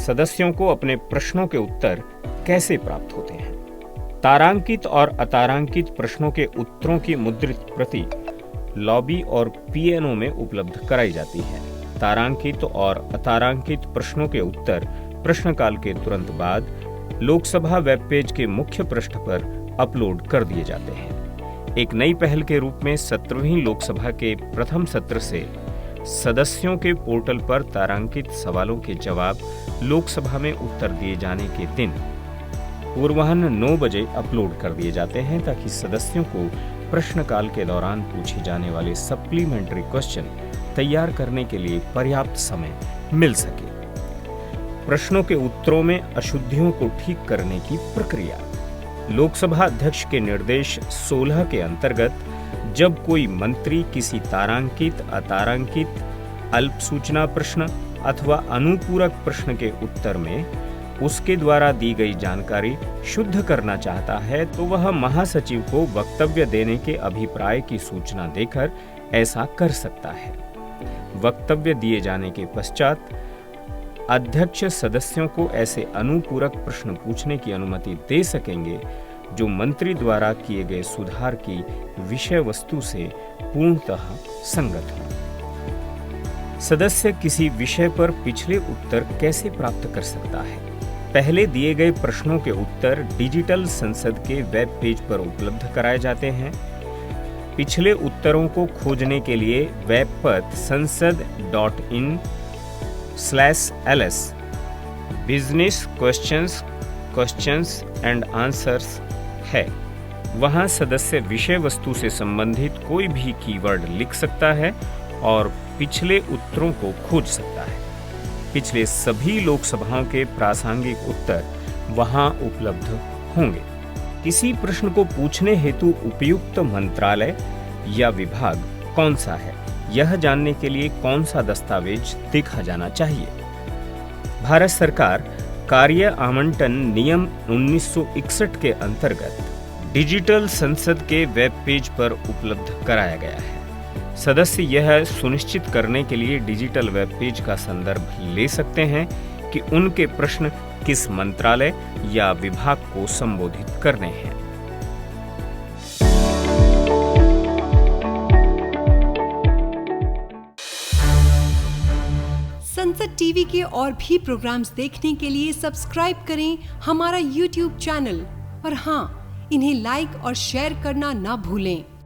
सदस्यों को अपने प्रश्नों के उत्तर कैसे प्राप्त होते हैं? तारांकित और अतारांकित प्रश्नों के उत्तरों की मुद्रित प्रति लॉबी और पीएनओ में उपलब्ध कराई जाती है। तारांकित और अतारांकित प्रश्नों के उत्तर प्रश्नकाल के तुरंत बाद लोकसभा वेब पेज के मुख्य पृष्ठ पर अपलोड कर दिए जाते हैं। एक नई पहल के रूप में 17वीं लोकसभा के प्रथम सत्र से सदस्यों के पोर्टल पर तारांकित सवालों के जवाब लोकसभा में उत्तर दिए जाने के दिन पूर्वाह्न 9 बजे अपलोड कर दिए जाते हैं, ताकि सदस्यों को प्रश्नकाल के दौरान पूछे जाने वाले सप्लीमेंट्री क्वेश्चन तैयार करने के लिए पर्याप्त समय मिल सके। प्रश्नों के उत्तरों में अशुद्धियों को ठीक करने की प्रक्रिया। लोकसभा अध्यक्ष के निर्देश 16 के अंतर्गत जब कोई मंत्री किसी तारांकित, अतारांकित, अल्प सूचना प्रश्न अथवा अनुपूरक प्रश्न के उत्तर में उसके द्वारा दी गई जानकारी शुद्ध करना चाहता है, तो वह महासचिव को वक्तव्य देने के अभिप्राय की सूचना देकर ऐसा कर सकता है। वक्तव्य दिए जाने के पश्चात अध्यक्ष सदस्यों को ऐसे अनुपूरक प्रश्न पूछने की अनुमति दे सकेंगे जो मंत्री द्वारा किए गए सुधार की विषय वस्तु से पूर्णतः संगत हो। सदस्य किसी विषय पर पिछले उत्तर कैसे प्राप्त कर सकता है? पहले दिए गए प्रश्नों के उत्तर डिजिटल संसद के वेब पेज पर उपलब्ध कराए जाते हैं। पिछले उत्तरों को खोजने के लिए वेब पथ sansad.in/ls business questions and answers है। वहां सदस्य विषय वस्तु से संबंधित कोई भी कीवर्ड लिख सकता है और पिछले उत्तरों को खोज सकता है। पिछले सभी लोकसभाओं के प्रासंगिक उत्तर वहां उपलब्ध होंगे। किसी प्रश्न को पूछने हेतु उपयुक्त मंत्रालय या विभाग कौन सा है, यह जानने के लिए कौन सा दस्तावेज देखा जाना चाहिए? भारत सरकार कार्य आवंटन नियम 1961 के अंतर्गत डिजिटल संसद के वेब पेज पर उपलब्ध कराया गया है। सदस्य यह सुनिश्चित करने के लिए डिजिटल वेब पेज का संदर्भ ले सकते हैं कि उनके प्रश्न किस मंत्रालय या विभाग को संबोधित करने हैं। संसद टीवी के और भी प्रोग्राम्स देखने के लिए सब्सक्राइब करें हमारा YouTube चैनल और हाँ, इन्हें लाइक और शेयर करना ना भूलें।